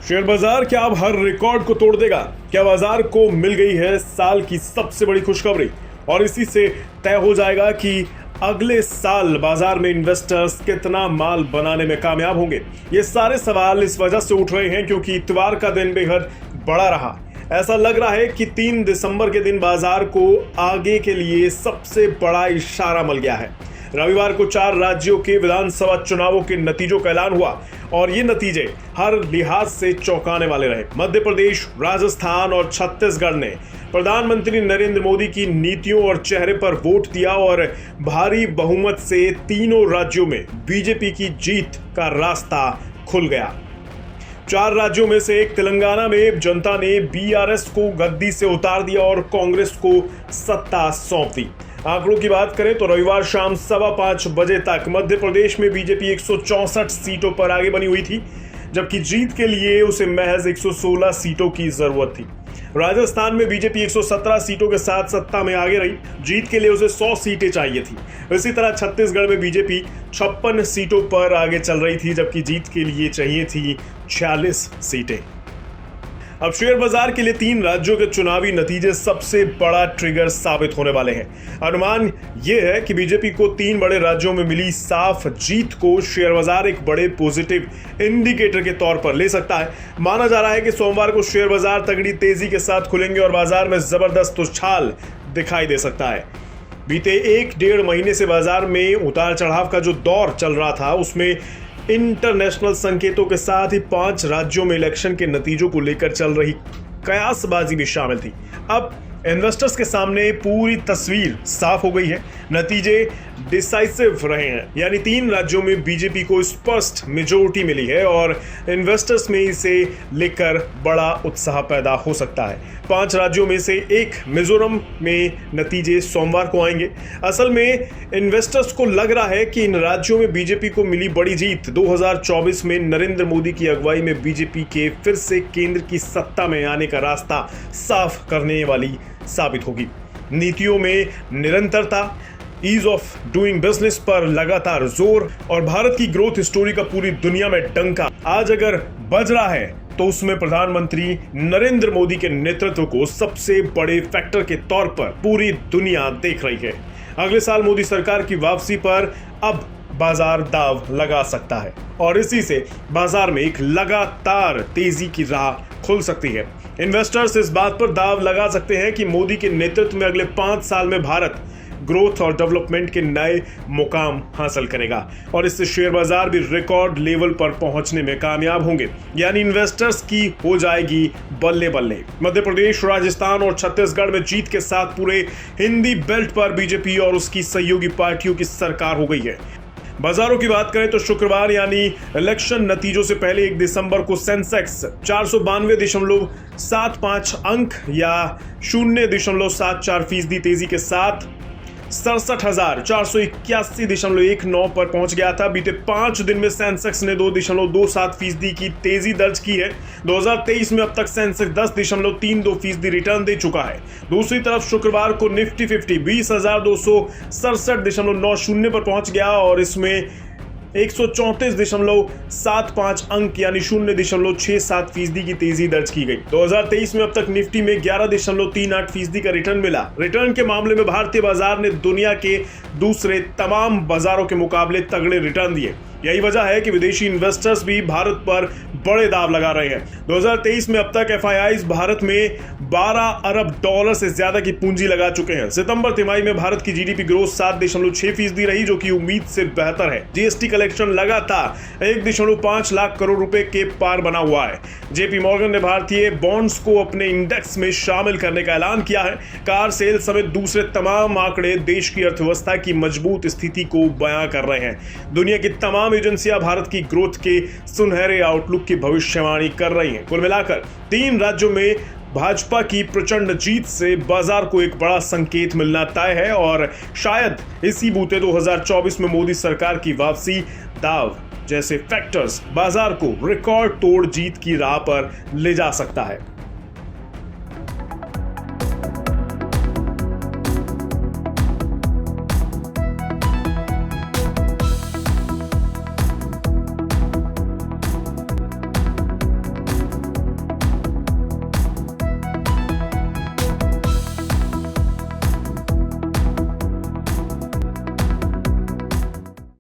Share बाजार क्या अब हर रिकॉर्ड को तोड़ देगा? क्या बाजार को मिल गई है साल की सबसे बड़ी खुशखबरी और इसी से तय हो जाएगा कि अगले साल बाजार में इन्वेस्टर्स कितना माल बनाने में कामयाब होंगे? ये सारे सवाल इस वजह से उठ रहे हैं क्योंकि इतवार का दिन बेहद बड़ा रहा। ऐसा लग रहा है कि 3 दिसंबर के दिन बाजार को आगे के लिए सबसे बड़ा इशारा मिल गया है। रविवार को 4 राज्यों के विधानसभा चुनावों के नतीजों का ऐलान हुआ और ये नतीजे हर लिहाज से चौंकाने वाले रहे। मध्य प्रदेश, राजस्थान और छत्तीसगढ़ ने प्रधानमंत्री नरेंद्र मोदी की नीतियों और चेहरे पर वोट दिया और भारी बहुमत से तीनों राज्यों में बीजेपी की जीत का रास्ता खुल गया। 4 राज्यों में से एक तेलंगाना में जनता ने बीआरएस को गद्दी से उतार दिया और कांग्रेस को सत्ता सौंप दी। आंकड़ों की बात करें तो रविवार शाम 5:15 बजे तक मध्य प्रदेश में बीजेपी 164 सीटों पर आगे बनी हुई थी, जबकि जीत के लिए उसे महज 116 सीटों की जरूरत थी। राजस्थान में बीजेपी 117 सीटों के साथ सत्ता में आगे रही। जीत के लिए उसे 100 सीटें चाहिए थी। इसी तरह छत्तीसगढ़ में बीजेपी 56 सीटों पर आगे चल रही थी, जबकि जीत के लिए चाहिए थी 46 सीटें। अब शेयर बाजार के लिए 3 राज्यों के चुनावी नतीजे सबसे बड़ा ट्रिगर साबित होने वाले हैं। अनुमान यह है कि बीजेपी को 3 बड़े राज्यों में मिली साफ जीत को शेयर बाजार एक बड़े पॉजिटिव इंडिकेटर के तौर पर ले सकता है। माना जा रहा है कि सोमवार को शेयर बाजार तगड़ी तेजी के साथ खुलेंगे और बाजार में जबरदस्त उछाल दिखाई दे सकता है। बीते 1-1.5 महीने से बाजार में उतार चढ़ाव का जो दौर चल रहा था, उसमें इंटरनेशनल संकेतों के साथ ही 5 राज्यों में इलेक्शन के नतीजों को लेकर चल रही कयासबाजी भी शामिल थी। अब इन्वेस्टर्स के सामने पूरी तस्वीर साफ हो गई है। नतीजे डिसाइसिव रहे हैं, यानी 3 राज्यों में बीजेपी को स्पष्ट मेजोरिटी मिली है और इन्वेस्टर्स में इसे लेकर बड़ा उत्साह पैदा हो सकता है। 5 राज्यों में से एक मिजोरम में नतीजे सोमवार को आएंगे। असल में इन्वेस्टर्स को लग रहा है कि इन राज्यों में बीजेपी को मिली बड़ी जीत 2024 में नरेंद्र मोदी की अगुवाई में बीजेपी के फिर से केंद्र की सत्ता में आने का रास्ता साफ करने वाली साबित होगी। नीतियों में निरंतरता, ईज ऑफ डूइंग बिजनेस पर लगातार जोर और भारत की ग्रोथ स्टोरी का पूरी दुनिया में डंका आज अगर बज रहा है तो उसमें प्रधानमंत्री नरेंद्र मोदी के नेतृत्व को सबसे बड़े फैक्टर के तौर पर पूरी दुनिया देख रही है। अगले साल मोदी सरकार की वापसी पर अब बाजार दाव लगा सकता है और इसी से बाजार में एक लगातार तेजी की राह खुल सकती है। इन्वेस्टर्स इस बात पर दाव लगा सकते हैं कि मोदी के नेतृत्व में अगले 5 साल में भारत ग्रोथ और डेवलपमेंट के नए मुकाम हासिल करेगा और इससे शेयर बाजार भी रिकॉर्ड लेवल पर पहुंचने में कामयाब होंगे, यानी इन्वेस्टर्स की हो जाएगी बल्ले बल्ले। मध्य प्रदेश, राजस्थान और छत्तीसगढ़ में जीत के साथ पूरे हिंदी बेल्ट पर बीजेपी और उसकी सहयोगी पार्टियों की सरकार हो गई है। बाजारों की बात करें तो शुक्रवार यानी इलेक्शन नतीजों से पहले 1 दिसंबर को सेंसेक्स 492.75 अंक या 0.74% तेजी के साथ 67,481.19 पर पहुंच गया था। बीते 5 दिन में सेंसेक्स ने 2.27% की तेजी दर्ज की है। 2023 में अब तक सेंसेक्स 10.32% रिटर्न दे चुका है। दूसरी तरफ शुक्रवार को निफ्टी 50 20,267.90 पर पहुंच गया और इसमें 134.75 अंक यानी 0.67% की तेजी दर्ज की गई। 2023 में अब तक निफ्टी में 11.38% का रिटर्न मिला। रिटर्न के मामले में भारतीय बाजार ने दुनिया के दूसरे तमाम बाजारों के मुकाबले तगड़े रिटर्न दिए। यही वजह है कि विदेशी इन्वेस्टर्स भी भारत पर बड़े दाव लगा रहे हैं। 2023 में अब तक एफआईआईज भारत में $12 अरब से ज्यादा की पूंजी लगा चुके हैं। सितंबर तिमाही में भारत की जीडीपी ग्रोथ 7.6% रही, जो कि उम्मीद से बेहतर है। जीएसटी कलेक्शन लगातार 1.5 लाख करोड़ रुपए के पार बना हुआ है। जेपी मॉर्गन ने भारतीय बॉन्ड्स को अपने इंडेक्स में शामिल करने का ऐलान किया है। कार सेल समेत दूसरे तमाम आंकड़े देश की अर्थव्यवस्था की मजबूत स्थिति को बयां कर रहे हैं। दुनिया की तमाम एजेंसियां भारत की ग्रोथ के सुनहरे आउटलुक की भविष्यवाणी कर रही हैं। कुल मिलाकर 3 राज्यों में भाजपा की प्रचंड जीत से बाजार को एक बड़ा संकेत मिलना तय है और शायद इसी बूते 2024 में मोदी सरकार की वापसी, दाव जैसे फैक्टर्स बाजार को रिकॉर्ड तोड़ जीत की राह पर ले जा सकता है।